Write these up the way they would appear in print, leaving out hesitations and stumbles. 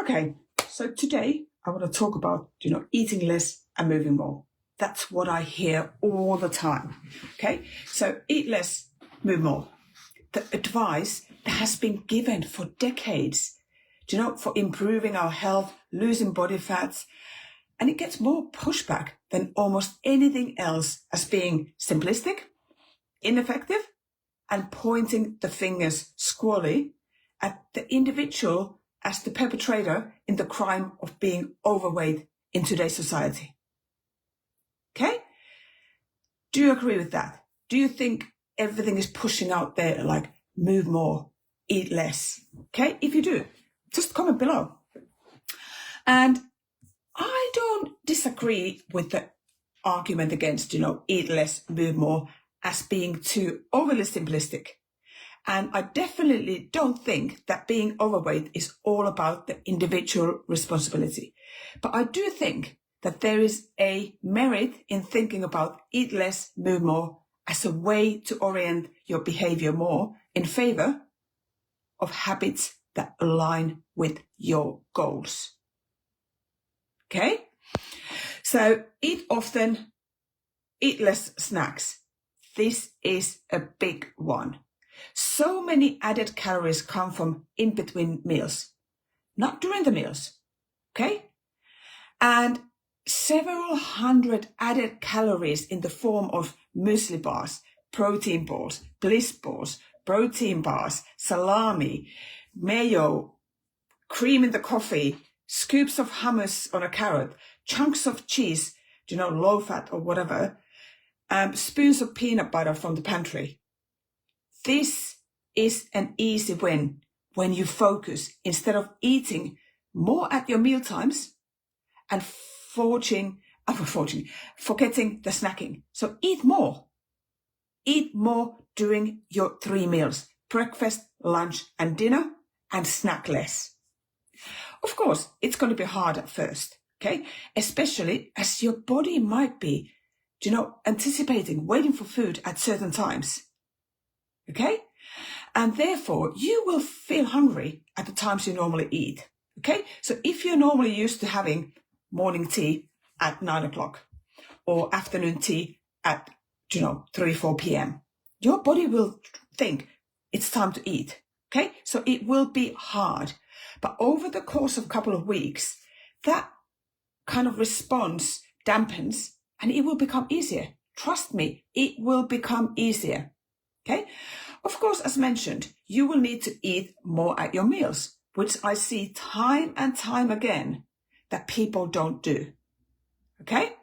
Okay, so today I want to talk about, eating less and moving more. That's what I hear all the time. Okay, so eat less, move more. The advice that has been given for decades, for improving our health, losing body fats, and it gets more pushback than almost anything else as being simplistic, ineffective, and pointing the fingers squarely at the individual as the perpetrator in the crime of being overweight in today's society. Okay? Do you agree with that? Do you think everything is pushing out there like move more, eat less? Okay? If you do, just comment below. And I don't disagree with the argument against, eat less, move more as being too overly simplistic. And I definitely don't think that being overweight is all about the individual responsibility. But I do think that there is a merit in thinking about eat less, move more as a way to orient your behavior more in favor of habits that align with your goals. Okay? So eat often, eat less snacks. This is a big one. So many added calories come from in between meals, not during the meals, okay? And several hundred added calories in the form of muesli bars, protein balls, bliss balls, protein bars, salami, mayo, cream in the coffee, scoops of hummus on a carrot, chunks of cheese, low fat or whatever, spoons of peanut butter from the pantry. This is an easy win when you focus instead of eating more at your meal times and forgetting the snacking. So eat more. Eat more during your 3 meals, breakfast, lunch and dinner, and snack less. Of course, it's going to be hard at first, okay? Especially as your body might be, anticipating waiting for food at certain times. Okay? And therefore, you will feel hungry at the times you normally eat. Okay? So if you're normally used to having morning tea at 9 o'clock or afternoon tea at, 3, 4 p.m., your body will think it's time to eat. Okay? So it will be hard. But over the course of a couple of weeks, that kind of response dampens and it will become easier. Trust me, it will become easier. Okay? Of course, as mentioned, you will need to eat more at your meals, which I see time and time again that people don't do. Okay?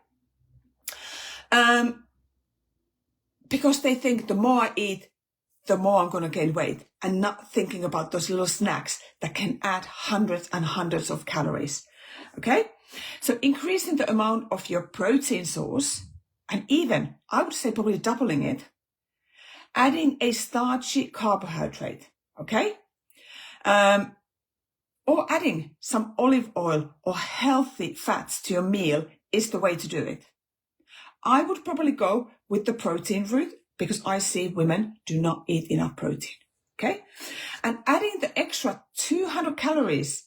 Because they think the more I eat, the more I'm going to gain weight, and not thinking about those little snacks that can add hundreds and hundreds of calories. Okay? So increasing the amount of your protein source, and even, I would say probably doubling it, adding a starchy carbohydrate, okay? Or adding some olive oil or healthy fats to your meal is the way to do it. I would probably go with the protein route because I see women do not eat enough protein, okay? And adding the extra 200 calories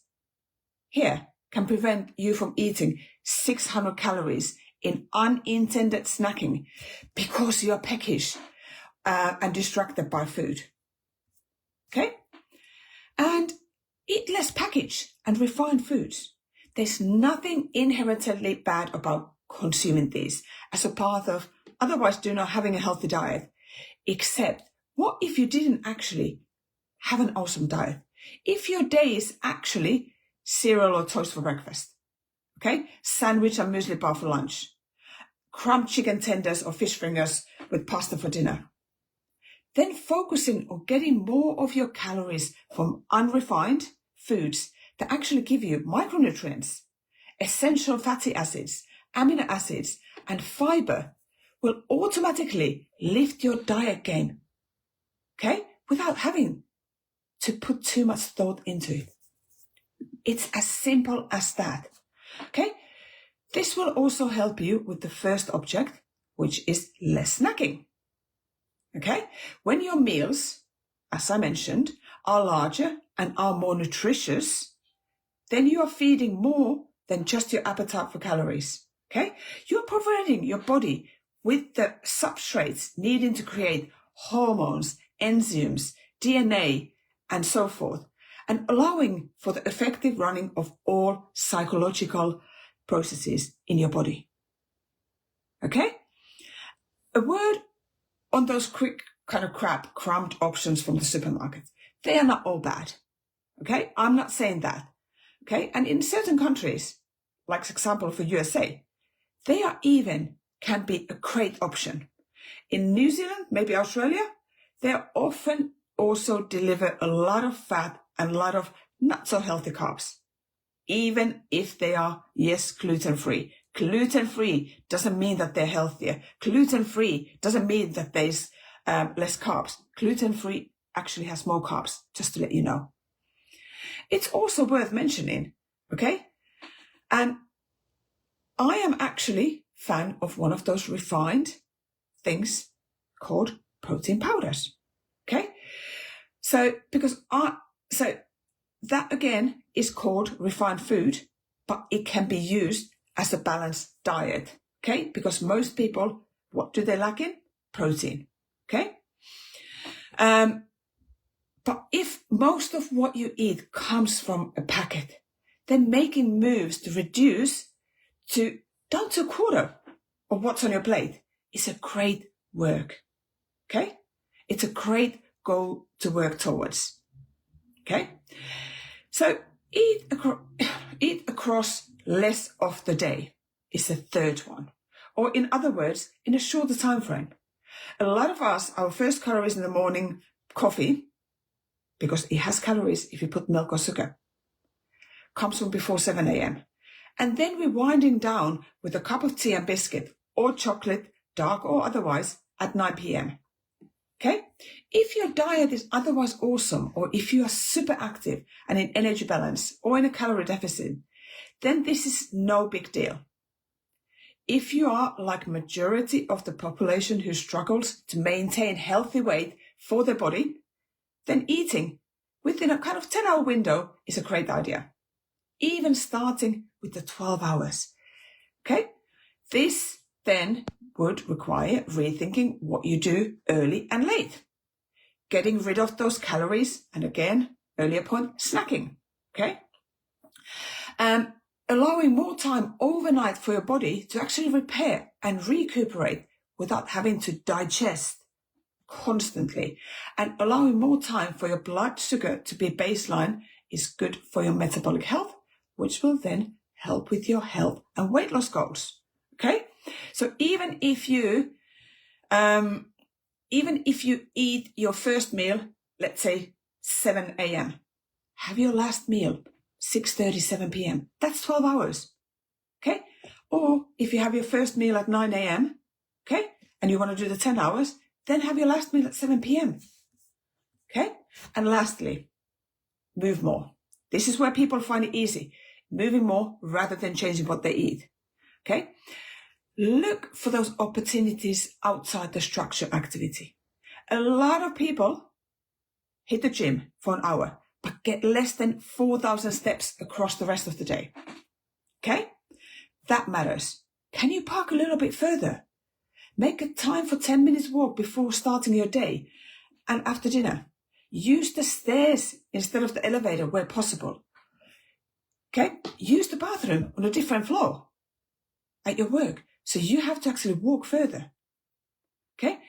here can prevent you from eating 600 calories in unintended snacking because you're peckish and distracted by food. Okay? And eat less packaged and refined foods. There's nothing inherently bad about consuming these as a part of otherwise not having a healthy diet. Except, what if you didn't actually have an awesome diet? If your day is actually cereal or toast for breakfast, okay? Sandwich and muesli bar for lunch, crumb chicken tenders or fish fingers with pasta for dinner. Then focusing on getting more of your calories from unrefined foods that actually give you micronutrients, essential fatty acids, amino acids, and fiber will automatically lift your diet game, okay? Without having to put too much thought into it. It's as simple as that, okay? This will also help you with the first object, which is less snacking. Okay? When your meals, as I mentioned, are larger and are more nutritious, then you are feeding more than just your appetite for calories. Okay? You're providing your body with the substrates needing to create hormones, enzymes, DNA, and so forth, and allowing for the effective running of all psychological processes in your body. Okay? A word on those quick kind of cramped options from the supermarket. They are not all bad. Okay? I'm not saying that. Okay? And in certain countries, like for example for USA, they are even can be a great option. In New Zealand, maybe Australia, they often also deliver a lot of fat and a lot of not so healthy carbs, even if they are, yes, gluten-free. Gluten-free doesn't mean that they're healthier. Gluten-free doesn't mean that there's less carbs. Gluten-free actually has more carbs, just to let you know. It's also worth mentioning, okay? And I am actually fan of one of those refined things called protein powders, okay? So that again is called refined food, but it can be used as a balanced diet, okay? Because most people, what do they lack in? Protein, okay? But if most of what you eat comes from a packet, then making moves to reduce down to a quarter of what's on your plate is a great work, okay? It's a great goal to work towards, okay? So eat across less of the day is the third one. Or in other words, in a shorter time frame. A lot of us, our first calories in the morning, coffee, because it has calories if you put milk or sugar, comes from before 7 a.m. And then we're winding down with a cup of tea and biscuit or chocolate, dark or otherwise, at 9 p.m. Okay? If your diet is otherwise awesome, or if you are super active and in energy balance or in a calorie deficit, then this is no big deal. If you are like majority of the population who struggles to maintain healthy weight for their body, then eating within a kind of 10-hour window is a great idea. Even starting with the 12 hours. Okay? This then would require rethinking what you do early and late. Getting rid of those calories, and again, earlier point, snacking. Okay? Allowing more time overnight for your body to actually repair and recuperate without having to digest constantly. And allowing more time for your blood sugar to be baseline is good for your metabolic health, which will then help with your health and weight loss goals. Okay? So even if you eat your first meal, let's say 7 a.m., have your last meal 6:30, 7 p.m. That's 12 hours. Okay? Or if you have your first meal at 9 a.m., okay, and you want to do the 10 hours, then have your last meal at 7 p.m. Okay? And lastly, move more. This is where people find it easy. Moving more rather than changing what they eat. Okay? Look for those opportunities outside the structured activity. A lot of people hit the gym for an hour, but get less than 4,000 steps across the rest of the day. Okay? That matters. Can you park a little bit further? Make a time for 10 minutes walk before starting your day and after dinner. Use the stairs instead of the elevator where possible. Okay? Use the bathroom on a different floor at your work. So you have to actually walk further. Okay?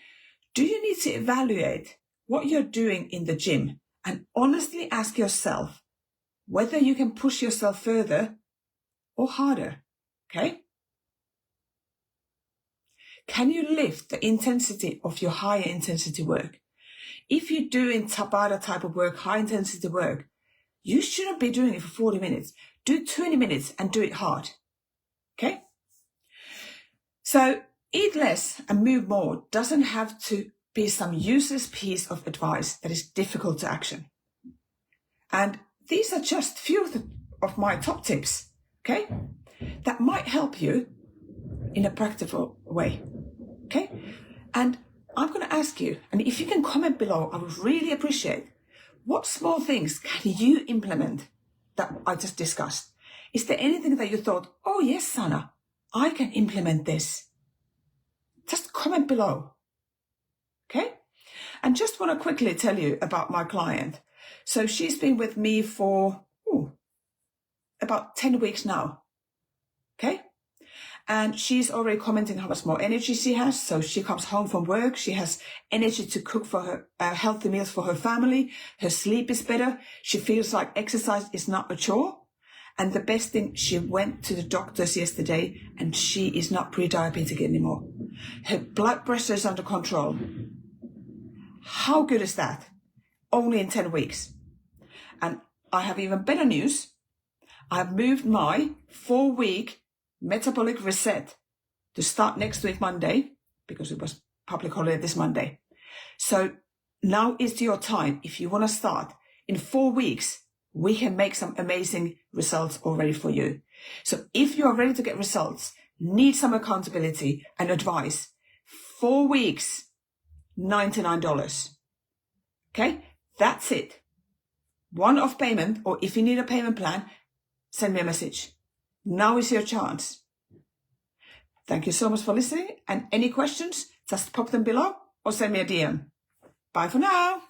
Do you need to evaluate what you're doing in the gym and honestly ask yourself whether you can push yourself further or harder? Okay? Can you lift the intensity of your higher intensity work? If you're doing Tabata type of work, high intensity work, you shouldn't be doing it for 40 minutes. Do 20 minutes and do it hard. Okay? So eat less and move more doesn't have to be some useless piece of advice that is difficult to action. And these are just few of my top tips, okay, that might help you in a practical way, okay? And I'm going to ask you, and if you can comment below, I would really appreciate what small things can you implement that I just discussed? Is there anything that you thought, oh yes, Sana, I can implement this? Just comment below. Okay? And just want to quickly tell you about my client. So she's been with me for about 10 weeks now. Okay? And she's already commenting how much more energy she has. So she comes home from work. She has energy to cook for her healthy meals for her family. Her sleep is better. She feels like exercise is not a chore. And the best thing, she went to the doctors yesterday and she is not pre-diabetic anymore. Her blood pressure is under control. How good is that? Only in 10 weeks. And I have even better news. I've moved my 4-week metabolic reset to start next week Monday, because it was public holiday this Monday. So now is your time. If you want to start in 4 weeks, we can make some amazing results already for you. So if you are ready to get results, need some accountability and advice, 4 weeks, $99. Okay, that's it. One-off payment, or if you need a payment plan, send me a message. Now is your chance. Thank you so much for listening. And any questions, just pop them below or send me a DM. Bye for now.